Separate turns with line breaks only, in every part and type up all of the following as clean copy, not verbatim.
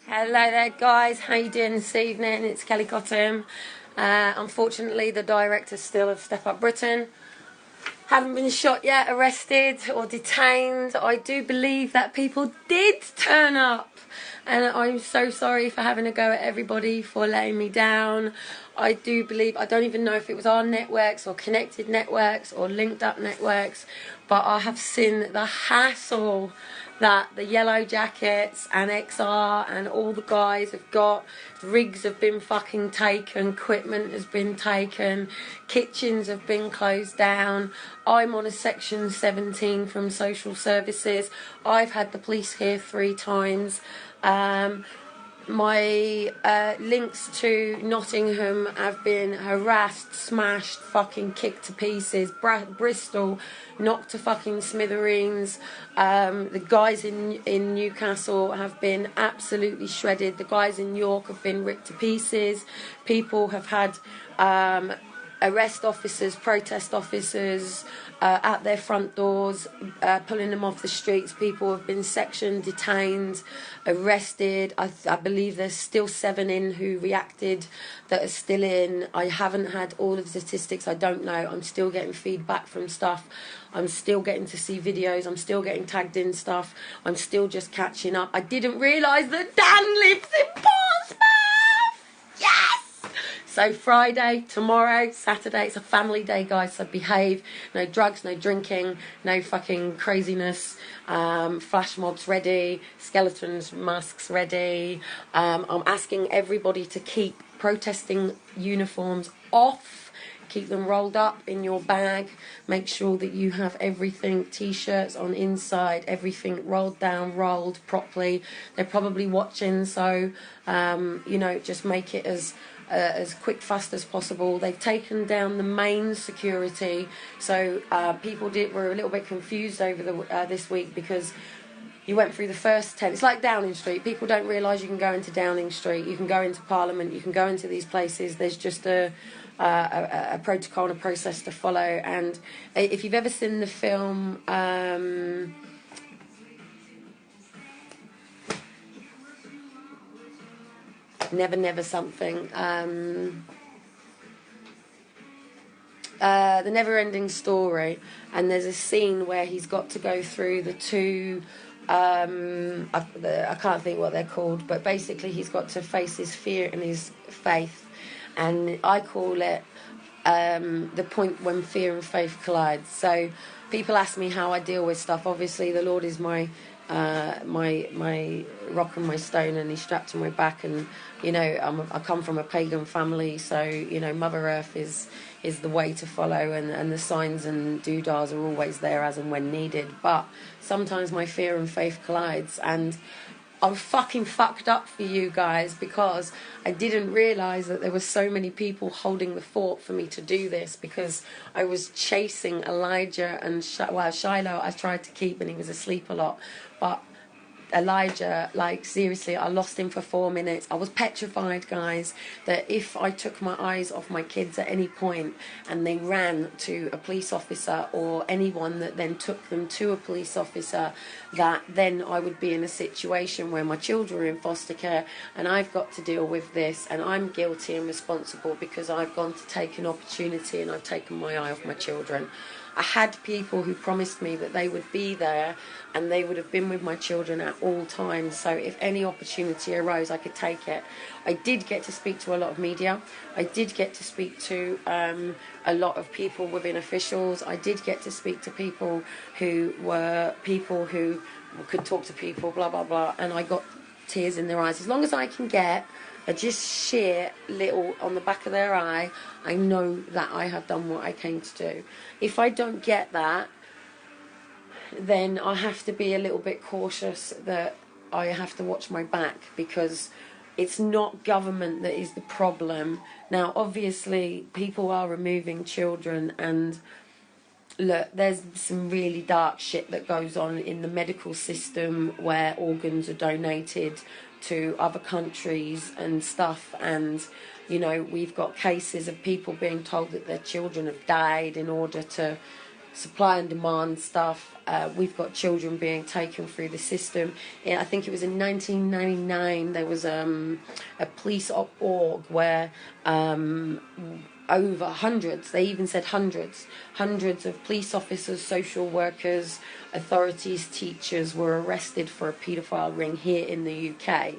Hello there, guys. How you doing this evening? It's Kelly Cottam. Unfortunately, the director still of Step Up Britain haven't been shot yet, arrested or detained. I do believe that people did turn up, and I'm so sorry for having to go at everybody for letting me down. I do believe, I don't even know if it was our networks or connected networks or linked up networks, but I have seen the hassle that the Yellow Jackets and XR and all the guys have got. Rigs have been fucking taken, equipment has been taken, kitchens have been closed down. I'm on a section 17 from social services. I've had the police here 3 times. My links to Nottingham have been harassed, smashed, fucking kicked to pieces. Bristol knocked to fucking smithereens. The guys in Newcastle have been absolutely shredded. The guys in York have been ripped to pieces. People have had arrest officers, protest officers at their front doors, pulling them off the streets. People have been sectioned, detained, arrested. I believe there's still 7 in who reacted that are still in. I haven't had all of the statistics. I don't know. I'm still getting feedback from stuff. I'm still getting to see videos. I'm still getting tagged in stuff. I'm still just catching up. I didn't realise that Dan lives in Portsmouth! Yes! So Friday, tomorrow, Saturday, it's a family day, guys, so behave. No drugs, no drinking, no fucking craziness. Flash mobs ready, skeletons, masks ready. I'm asking everybody to keep protesting uniforms off. Keep them rolled up in your bag. Make sure that you have everything, T-shirts on inside, everything rolled down, rolled properly. They're probably watching, so, just make it as quick, fast as possible. They've taken down the main security, so people were a little bit confused over this week because you went through the first 10. It's like Downing Street. People don't realise you can go into Downing Street, you can go into Parliament, you can go into these places. There's just a protocol and a process to follow. And if you've ever seen the film Never Never something, The Never Ending Story, and there's a scene where he's got to go through the 2 I can't think what they're called, but basically he's got to face his fear and his faith, and I call it the point when fear and faith collide. So people ask me how I deal with stuff. Obviously the Lord is my rock and my stone, and he's strapped to my back, and I come from a pagan family, so Mother Earth is the way to follow, and the signs and doodahs are always there as and when needed. But sometimes my fear and faith collides, and I'm fucking fucked up for you guys because I didn't realise that there were so many people holding the fort for me to do this, because I was chasing Elijah and Shiloh I tried to keep, and he was asleep a lot, but Elijah, like seriously, I lost him for 4 minutes. I was petrified, guys, that if I took my eyes off my kids at any point and they ran to a police officer or anyone that then took them to a police officer, that then I would be in a situation where my children are in foster care and I've got to deal with this, and I'm guilty and responsible because I've gone to take an opportunity and I've taken my eye off my children. I had people who promised me that they would be there and they would have been with my children at all times, so if any opportunity arose I could take it. I did get to speak to a lot of media. I did get to speak to a lot of people within officials. I did get to speak to people who could talk to people, blah blah blah, and I got tears in their eyes. As long as I can get just sheer little on the back of their eye, I know that I have done what I came to do. If I don't get that, then I have to be a little bit cautious that I have to watch my back, because it's not government that is the problem. Now, obviously, people are removing children, and look, there's some really dark shit that goes on in the medical system where organs are donated to other countries and stuff, and we've got cases of people being told that their children have died in order to supply and demand stuff. We've got children being taken through the system. I think it was in 1999 there was a police org where over hundreds, they even said hundreds of police officers, social workers, authorities, teachers were arrested for a paedophile ring here in the UK.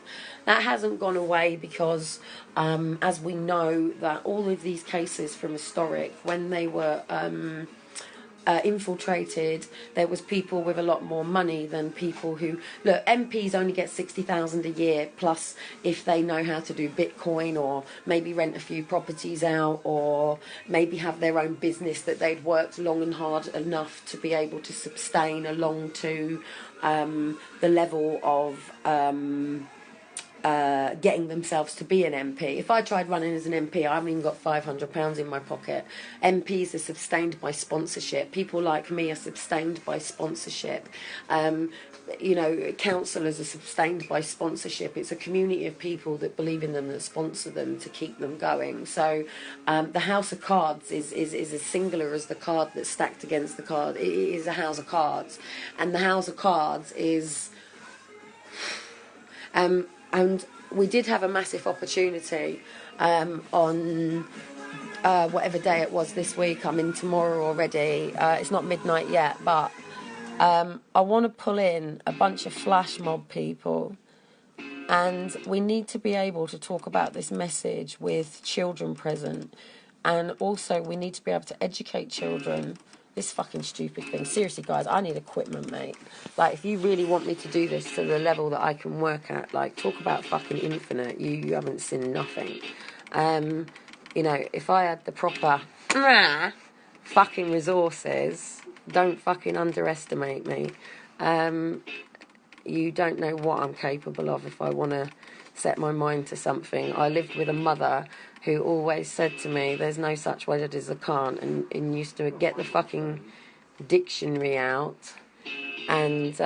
That hasn't gone away because, as we know, that all of these cases from historic, when they were infiltrated, there was people with a lot more money than people who... Look, MPs only get 60,000 a year, plus if they know how to do Bitcoin or maybe rent a few properties out or maybe have their own business that they'd worked long and hard enough to be able to sustain along to the level of... getting themselves to be an MP. If I tried running as an MP, I haven't even got £500 in my pocket. MPs are sustained by sponsorship. People like me are sustained by sponsorship. You know, councillors are sustained by sponsorship. It's a community of people that believe in them, that sponsor them to keep them going. So the House of Cards is as singular as the card that's stacked against the card. It is a house of cards. And the House of Cards is... and we did have a massive opportunity on whatever day it was this week. I'm in tomorrow already. It's not midnight yet, but I want to pull in a bunch of flash mob people, and we need to be able to talk about this message with children present, and also we need to be able to educate children. This fucking stupid thing. Seriously, guys, I need equipment, mate. Like, if you really want me to do this to the level that I can work at, like, talk about fucking infinite. You haven't seen nothing. You know, if I had the proper fucking resources, don't fucking underestimate me. You don't know what I'm capable of if I want to set my mind to something. I lived with a mother who always said to me, there's no such word as a can't, and used to get the fucking dictionary out and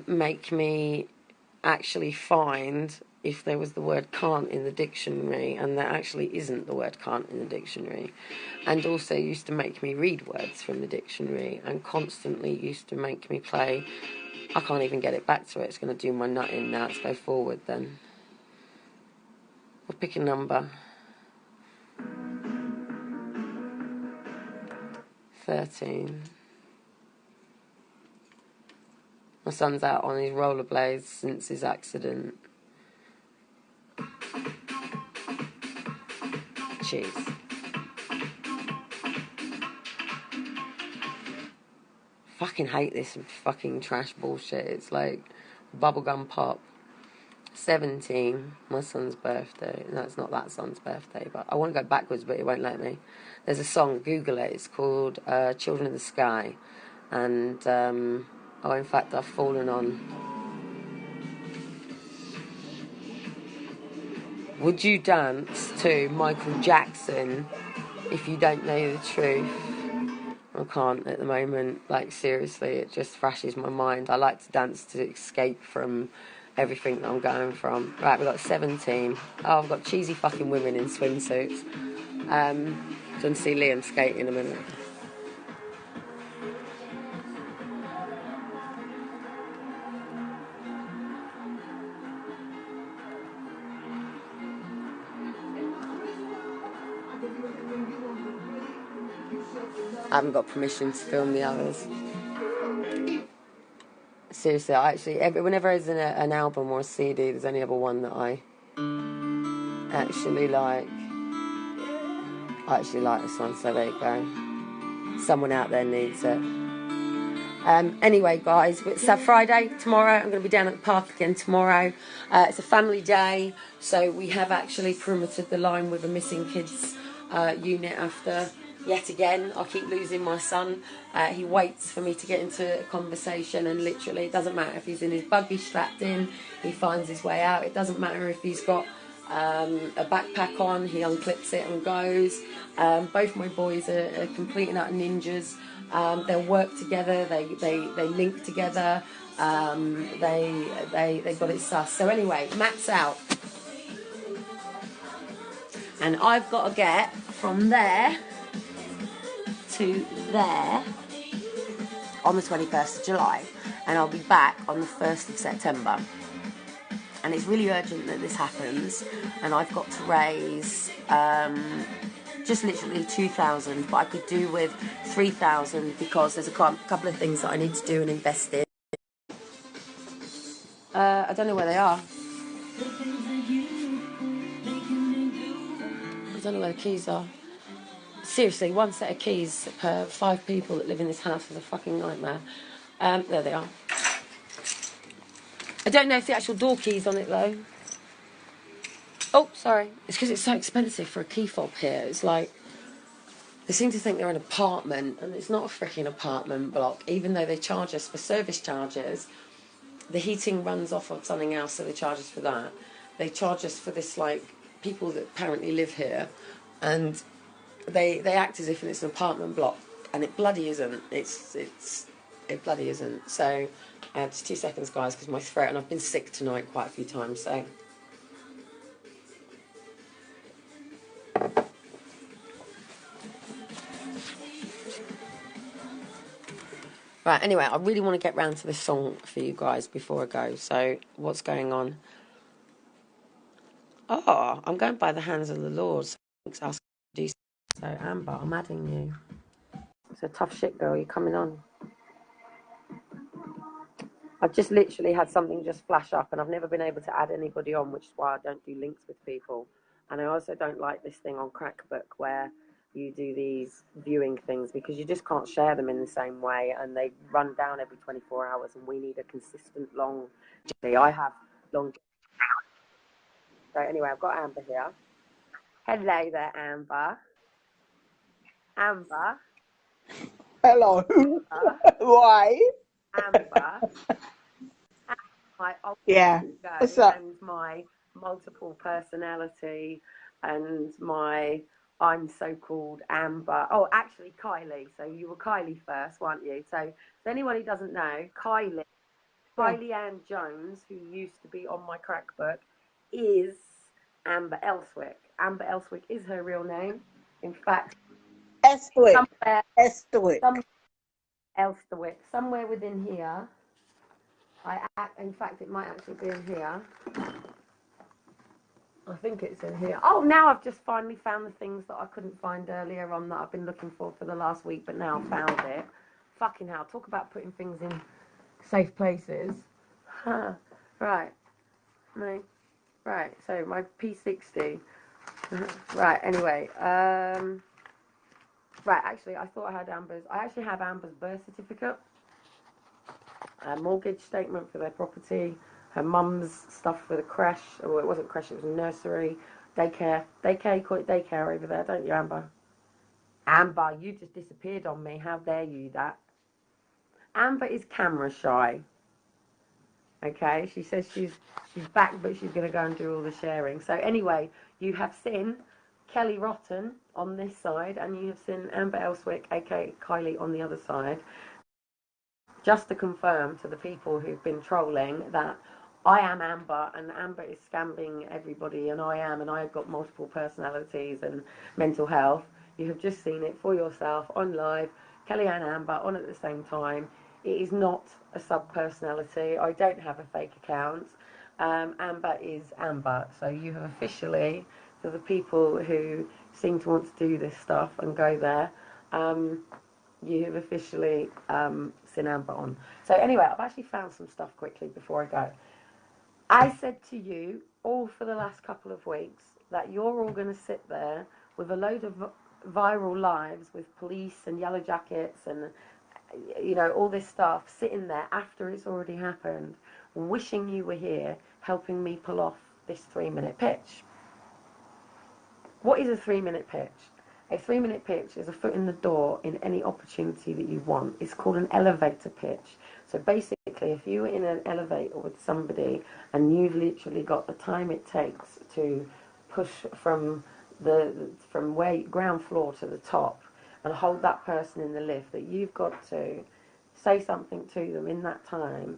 make me actually find if there was the word can't in the dictionary, and there actually isn't the word can't in the dictionary. And also used to make me read words from the dictionary, and constantly used to make me play... I can't even get it back to it. It's going to do my nut in now. Let's go forward then. We'll pick a number. 13. My son's out on his rollerblades since his accident. Cheese. Fucking hate this fucking trash bullshit. It's like bubblegum pop. 17, my son's birthday. No, it's not that son's birthday, but I want to go backwards, but it won't let me. There's a song, Google it, it's called Children of the Sky. And, in fact, I've fallen on... Would you dance to Michael Jackson if you don't know the truth? I can't at the moment. Like, seriously, it just thrashes my mind. I like to dance to escape from... everything that I'm going from. Right, we've got 17. Oh, I've got cheesy fucking women in swimsuits. Going to see Liam skate in a minute. I haven't got permission to film the others. Seriously, whenever there's an album or a CD, there's only ever one that I actually like. I actually like this one, so there you go. Someone out there needs it. Anyway, guys, it's Friday, tomorrow. I'm going to be down at the park again tomorrow. It's a family day, so we have actually perimetered the line with a missing kids unit after... Yet again, I keep losing my son. He waits for me to get into a conversation, and literally, it doesn't matter if he's in his buggy strapped in, he finds his way out. It doesn't matter if he's got a backpack on, he unclips it and goes. Both my boys are complete and utter ninjas. They'll work together, they link together, they got it sus. So anyway, Matt's out. And I've got to get from there to there on the 21st of July, and I'll be back on the 1st of September. And it's really urgent that this happens, and I've got to raise just literally 2,000, but I could do with 3,000 because there's a couple of things that I need to do and invest in. I don't know where they are. I don't know where the keys are. Seriously, one set of keys per 5 people that live in this house is a fucking nightmare. There they are. I don't know if the actual door key's on it though. Oh, sorry. It's because it's so expensive for a key fob here. It's like, they seem to think they're an apartment, and it's not a freaking apartment block. Even though they charge us for service charges, the heating runs off of something else, so they charge us for that. They charge us for this, like, people that apparently live here, and they act as if it's an apartment block, and it bloody isn't. It bloody isn't. So, just 2 seconds, guys, because my throat, and I've been sick tonight quite a few times, so. Right, anyway, I really want to get round to this song for you guys before I go. So, what's going on? Oh, I'm going by the hands of the Lord. So, Amber, I'm adding you. It's a tough shit, girl. You're coming on. I've just literally had something just flash up, and I've never been able to add anybody on, which is why I don't do links with people. And I also don't like this thing on Crackbook where you do these viewing things, because you just can't share them in the same way, and they run down every 24 hours, and we need a consistent long journey. I have long. So anyway, I've got Amber here. Hello there, Amber. Amber.
Hello. Why?
Amber. My
Yeah. What's up?
And my multiple personality and my I'm so-called Amber. Oh, actually, Kylie. So you were Kylie first, weren't you? So for anyone who doesn't know, Kylie Ann Jones, who used to be on my Crackbook, is Amber Elswick. Amber Elswick is her real name. In fact,
Estwick.
Somewhere within here. In fact, it might actually be in here. I think it's in here. Oh, now I've just finally found the things that I couldn't find earlier on that I've been looking for the last week, but now I've found it. Fucking hell, talk about putting things in safe places. Right. No. Right, so my P60. Right, anyway. Right, actually, I thought I had Amber's. I actually have Amber's birth certificate. A mortgage statement for their property. Her mum's stuff for the creche. Or it wasn't creche, it was a nursery. Daycare. You call it daycare over there, don't you, Amber? Amber, you just disappeared on me. How dare you that? Amber is camera shy. Okay, she says she's back, but she's going to go and do all the sharing. So anyway, you have seen Kelly Rotten on this side, and you have seen Amber Elswick, aka Kylie, on the other side. Just to confirm to the people who've been trolling that I am Amber, and Amber is scamming everybody, and I've got multiple personalities and mental health. You have just seen it for yourself on live. Kelly and Amber on at the same time. It is not a sub-personality. I don't have a fake account. Amber is Amber. So you have officially, for the people who seem to want to do this stuff and go there, you have officially seen Amber on. So anyway, I've actually found some stuff quickly before I go. I said to you all for the last couple of weeks that you're all going to sit there with a load of viral lives with police and yellow jackets and, you know, all this stuff, sitting there after it's already happened, wishing you were here, helping me pull off this 3-minute pitch. What is a 3-minute pitch? A 3-minute pitch is a foot in the door in any opportunity that you want. It's called an elevator pitch. So basically, if you were in an elevator with somebody and you've literally got the time it takes to push from where ground floor to the top and hold that person in the lift, that you've got to say something to them in that time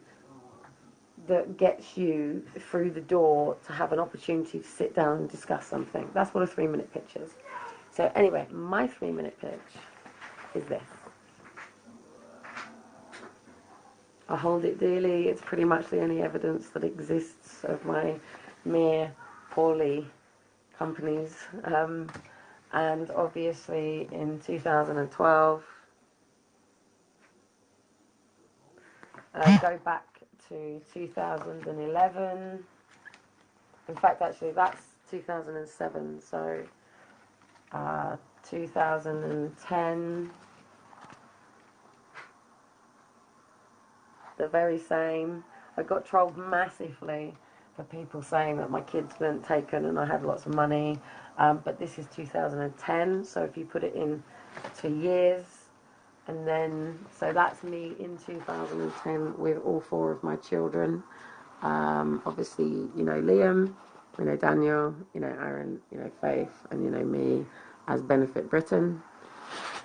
that gets you through the door to have an opportunity to sit down and discuss something. That's what a 3-minute pitch is. So anyway, my 3-minute pitch is this. I hold it dearly. It's pretty much the only evidence that exists of my mere poorly companies. And obviously in 2012, go back to 2011. In fact, actually, that's 2007. So 2010, the very same. I got trolled massively for people saying that my kids weren't taken and I had lots of money. But this is 2010, so if you put it in 2 years, and then, so that's me in 2010 with all 4 of my children. Obviously, you know, Liam, you know, Daniel, you know, Aaron, you know, Faith, and you know, me as Benefit Britain.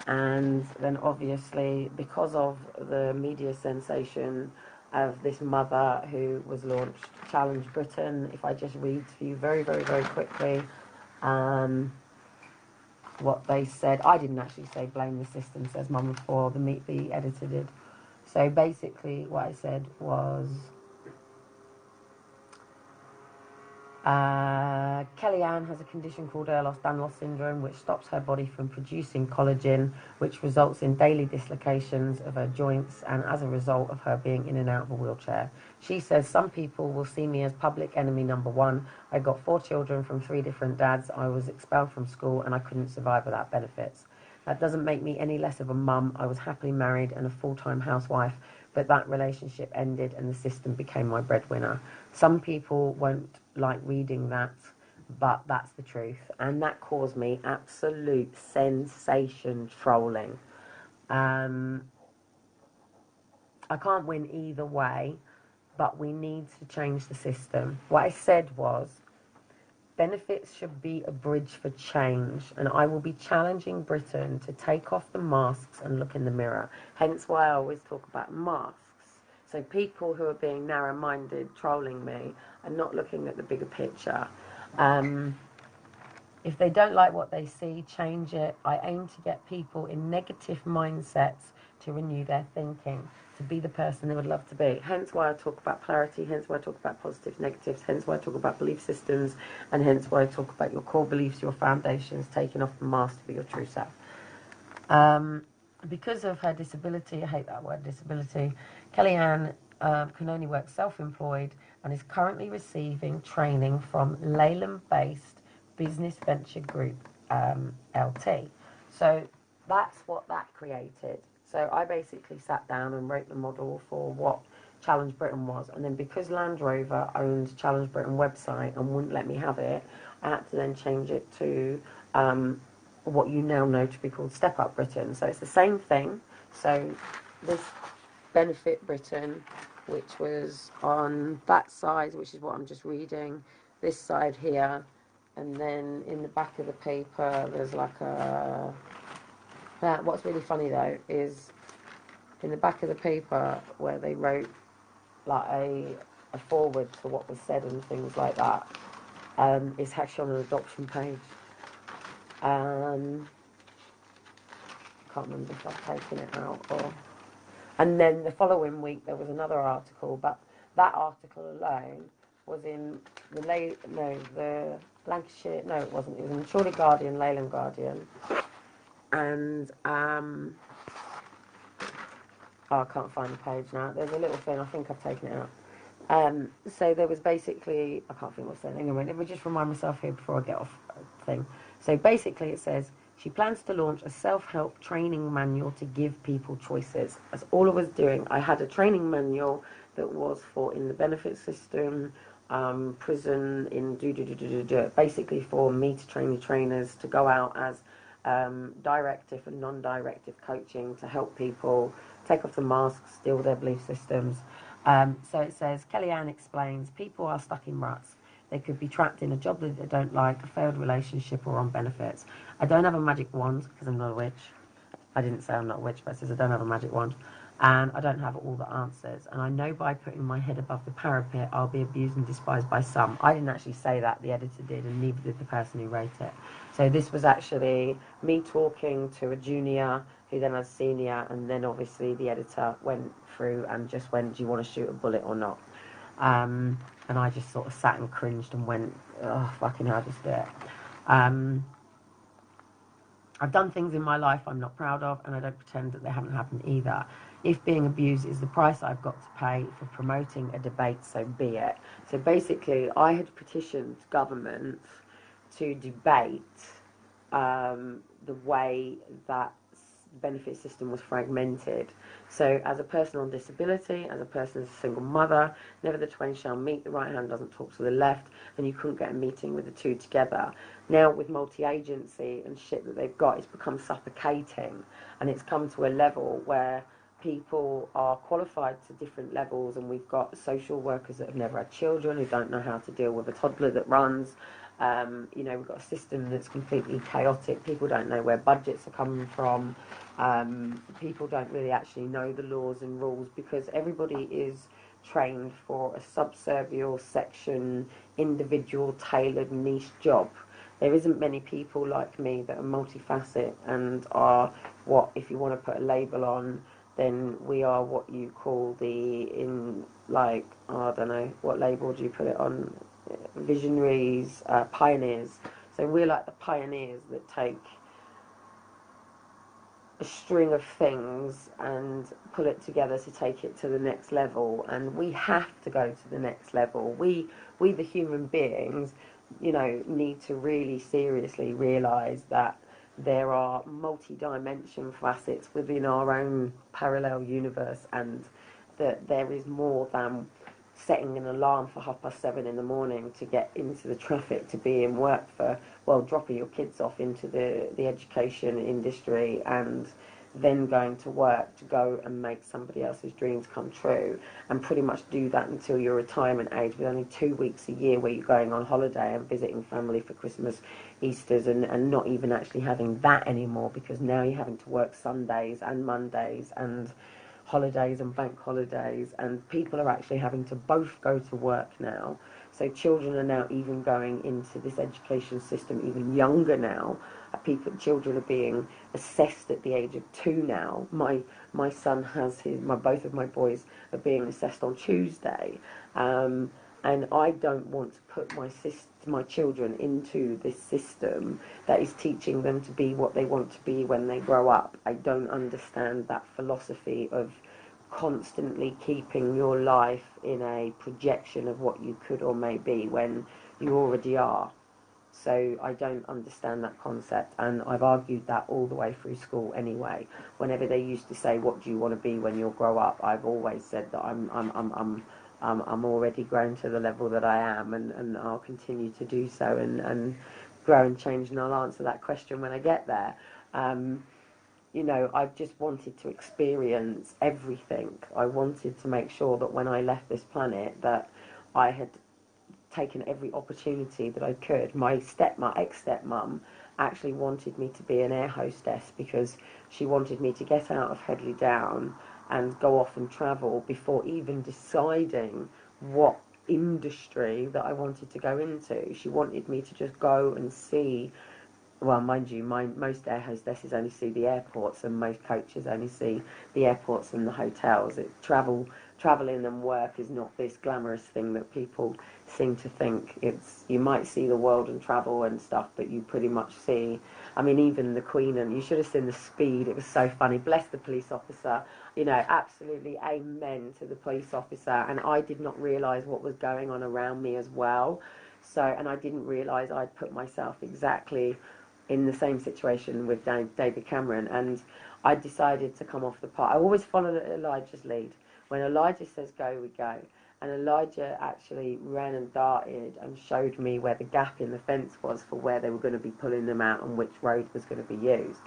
And then obviously, because of the media sensation of this mother who was launched, Challenge Britain, if I just read to you very, very, very quickly what they said. I didn't actually say blame the system, says Mum of 4, the editor did. So basically what I said was, Kellyanne has a condition called Ehlers-Danlos syndrome, which stops her body from producing collagen, which results in daily dislocations of her joints, and as a result of her being in and out of a wheelchair. She says, some people will see me as public enemy number 1. I got 4 children from 3 different dads. I was expelled from school and I couldn't survive without benefits. That doesn't make me any less of a mum. I was happily married and a full-time housewife, but that relationship ended and the system became my breadwinner. Some people won't like reading that, but that's the truth. And that caused me absolute sensation trolling. I can't win either way, but we need to change the system. What I said was, benefits should be a bridge for change, and I will be challenging Britain to take off the masks and look in the mirror. Hence why I always talk about masks. So people who are being narrow-minded, trolling me, are not looking at the bigger picture. If they don't like what they see, change it. I aim to get people in negative mindsets to renew their thinking, to be the person they would love to be. Hence why I talk about polarity, hence why I talk about positives, negatives, hence why I talk about belief systems, and hence why I talk about your core beliefs, your foundations, taking off the mask to be your true self. Because of her disability, I hate that word, disability, Kellyanne can only work self-employed and is currently receiving training from Leyland-based Business Venture Group, LT. So that's what that created. So I basically sat down and wrote the model for what Challenge Britain was. And then because Land Rover owned Challenge Britain website and wouldn't let me have it, I had to then change it to what you now know to be called Step Up Britain. So it's the same thing. So this Benefit Britain, which was on that side, which is what I'm just reading, this side here, and then in the back of the paper there's like a... what's really funny though is in the back of the paper where they wrote like a forward to what was said and things like that, is actually on an adoption page. Can't remember if I've taken it out or... And then the following week there was another article, but that article alone was in the Lancashire, no it wasn't, it was in the Chorley Guardian, Leyland Guardian, and I can't find the page now. There's a little thing, I think I've taken it out. So there was basically, I can't think what's there. Anyway, let me just remind myself here before I get off thing. So basically it says, she plans to launch a self-help training manual to give people choices. That's all I was doing. I had a training manual that was for in the benefit system, prison, in basically for me to train the trainers to go out as directive and non-directive coaching to help people take off the masks, deal with their belief systems. So it says, Kellyanne explains, people are stuck in ruts. They could be trapped in a job that they don't like, a failed relationship, or on benefits. I don't have a magic wand, because I'm not a witch. I didn't say I'm not a witch, but it says I don't have a magic wand. And I don't have all the answers. And I know by putting my head above the parapet, I'll be abused and despised by some. I didn't actually say that, the editor did, and neither did the person who wrote it. So this was actually me talking to a junior who then had senior, and then obviously the editor went through and just went, do you want to shoot a bullet or not? And I just sort of sat and cringed and went, oh, fucking hell, just do it. I've done things in my life I'm not proud of, and I don't pretend that they haven't happened either. If being abused is the price I've got to pay for promoting a debate, so be it. So basically, I had petitioned government to debate the way that benefit system was fragmented. So as a person on disability, as a person as a single mother, never the twain shall meet, the right hand doesn't talk to the left, and you couldn't get a meeting with the two together. Now with multi-agency and shit that they've got, it's become suffocating, and it's come to a level where people are qualified to different levels, and we've got social workers that have never had children, who don't know how to deal with a toddler that runs. You know, we've got a system that's completely chaotic. People don't know where budgets are coming from. People don't really actually know the laws and rules, because everybody is trained for a subservial section, individual, tailored, niche job. There isn't many people like me that are multifaceted and are what, if you want to put a label on, then we are what you call I don't know, what label do you put it on? Visionaries, pioneers. So we're like the pioneers that take a string of things and pull it together to take it to the next level, and we have to go to the next level. We the human beings, you know, need to really seriously realise that there are multi-dimension facets within our own parallel universe, and that there is more than setting an alarm for 7:30 in the morning to get into the traffic to be in work for, well, dropping your kids off into the education industry and then going to work to go and make somebody else's dreams come true, and pretty much do that until your retirement age, with only 2 weeks a year where you're going on holiday and visiting family for Christmas, Easters, and not even actually having that anymore, because now you're having to work Sundays and Mondays and holidays and bank holidays, and people are actually having to both go to work now. So children are now even going into this education system even younger now. Children are being assessed at the age of 2 now. My son has both of my boys are being assessed on Tuesday, and I don't want to put my children into this system that is teaching them to be what they want to be when they grow up. I don't understand that philosophy of constantly keeping your life in a projection of what you could or may be when you already are. So I don't understand that concept, and I've argued that all the way through school anyway. Whenever they used to say, what do you want to be when you'll grow up, I've always said that I'm already grown to the level that I am, and I'll continue to do so, and grow and change, and I'll answer that question when I get there. You know, I've just wanted to experience everything. I wanted to make sure that when I left this planet that I had taken every opportunity that I could. My ex-stepmum actually wanted me to be an air hostess, because she wanted me to get out of Headley Down and go off and travel before even deciding what industry that I wanted to go into. She wanted me to just go and see. Well, mind you, most air hostesses only see the airports, and most coaches only see the airports and the hotels. Travelling and work is not this glamorous thing that people seem to think. You might see the world and travel and stuff, but you pretty much see, I mean, even the Queen, and you should have seen the speed. It was so funny. Bless the police officer. You know, absolutely amen to the police officer. And I did not realise what was going on around me as well. So, and I didn't realise I'd put myself exactly in the same situation with David Cameron, and I decided to come off the pot. I always followed Elijah's lead. When Elijah says go, we go. And Elijah actually ran and darted and showed me where the gap in the fence was for where they were going to be pulling them out and which road was going to be used.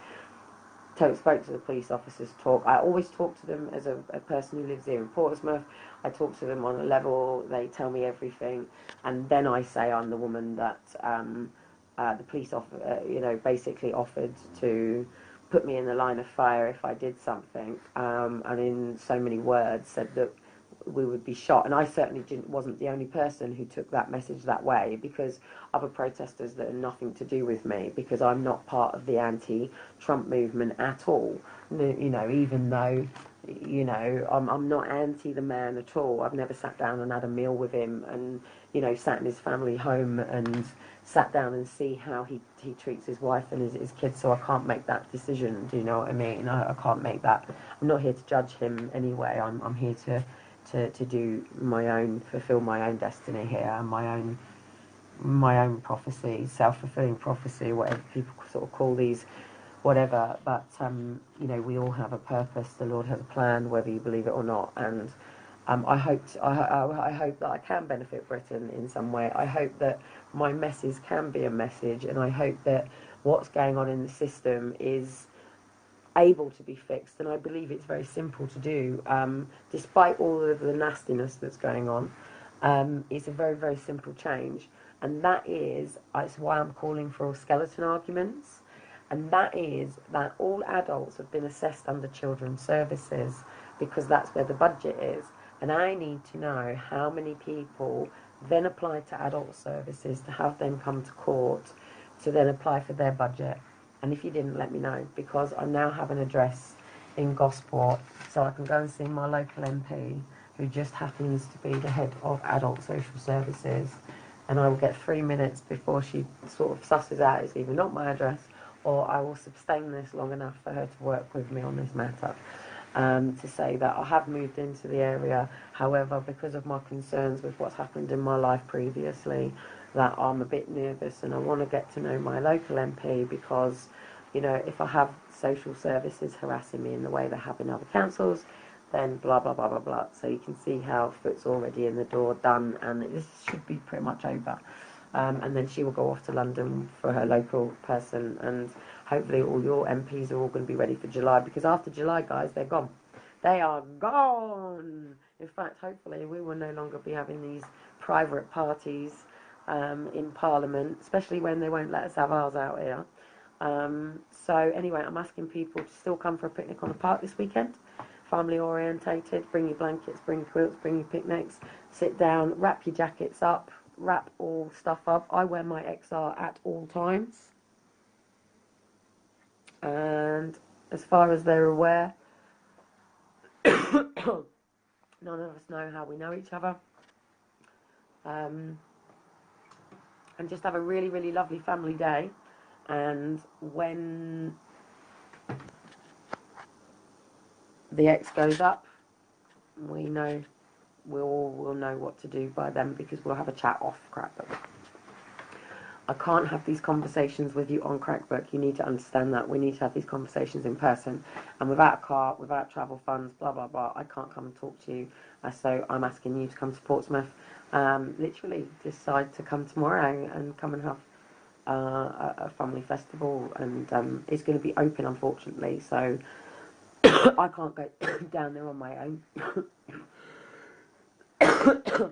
Spoke to the police officers, I always talk to them as a person who lives here in Portsmouth. I talk to them on a level, they tell me everything, and then I say I'm the woman that the police basically offered to put me in the line of fire if I did something, and in so many words said that we would be shot. And I certainly wasn't the only person who took that message that way, because other protesters that are nothing to do with me, because I'm not part of the anti-Trump movement at all. You know, even though, you know, I'm not anti the man at all. I've never sat down and had a meal with him and, you know, sat in his family home and sat down and see how he treats his wife and his kids, so I can't make that decision. Do you know what I mean? I can't make that. I'm not here to judge him anyway. I'm here to do my own, fulfill my own destiny here, and my own prophecy, self-fulfilling prophecy, whatever people sort of call these, whatever. But you know, we all have a purpose. The Lord has a plan, whether you believe it or not. And I hope that I can benefit Britain in some way. I hope that my message can be a message, and I hope that what's going on in the system is able to be fixed. And I believe it's very simple to do, despite all of the nastiness that's going on. It's a very, very simple change, and that is, it's why I'm calling for skeleton arguments. And that is that all adults have been assessed under children's services, because that's where the budget is. And I need to know how many people then apply to adult services to have them come to court to then apply for their budget. And if you didn't, let me know, because I now have an address in Gosport, so I can go and see my local MP, who just happens to be the head of adult social services. And I will get 3 minutes before she sort of susses out it's either not my address, or I will sustain this long enough for her to work with me on this matter. To say that I have moved into the area, however, because of my concerns with what's happened in my life previously, that I'm a bit nervous, and I want to get to know my local MP, because, you know, if I have social services harassing me in the way they have in other councils, then blah, blah, blah, blah, blah. So you can see how foot's already in the door, done, and this should be pretty much over. And then she will go off to London for her local person, and hopefully all your MPs are all going to be ready for July, because after July, guys, they're gone. They are gone. In fact, hopefully we will no longer be having these private parties in Parliament, especially when they won't let us have ours out here. So anyway, I'm asking people to still come for a picnic on the park this weekend. Family orientated. Bring your blankets, bring your quilts, bring your picnics. Sit down, wrap your jackets up, wrap all stuff up. I wear my XR at all times. And as far as they're aware, none of us know how we know each other. And just have a really, really lovely family day. And when the X goes up, we know, we'll know what to do by then, because we'll have a chat off Crackbook. I can't have these conversations with you on Crackbook. You need to understand that. We need to have these conversations in person. And without a car, without travel funds, blah, blah, blah, I can't come and talk to you. So I'm asking you to come to Portsmouth. Literally decide to come tomorrow and come and have a family festival. And it's going to be open, unfortunately. So I can't go down there on my own. Because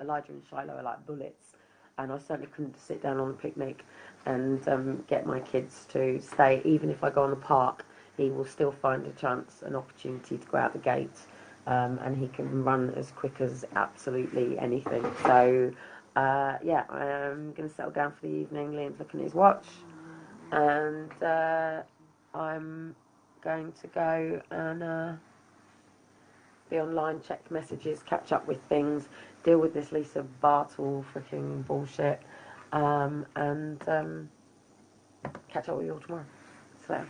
Elijah and Shiloh are like bullets. And I certainly couldn't sit down on a picnic and get my kids to stay. Even if I go on the park, he will still find a chance, an opportunity to go out the gate, and he can run as quick as absolutely anything. So, yeah, I am going to settle down for the evening. Liam's looking at his watch, and I'm going to go and be online, check messages, catch up with things, deal with this Lisa Bartle freaking bullshit, and catch up with you all tomorrow. So.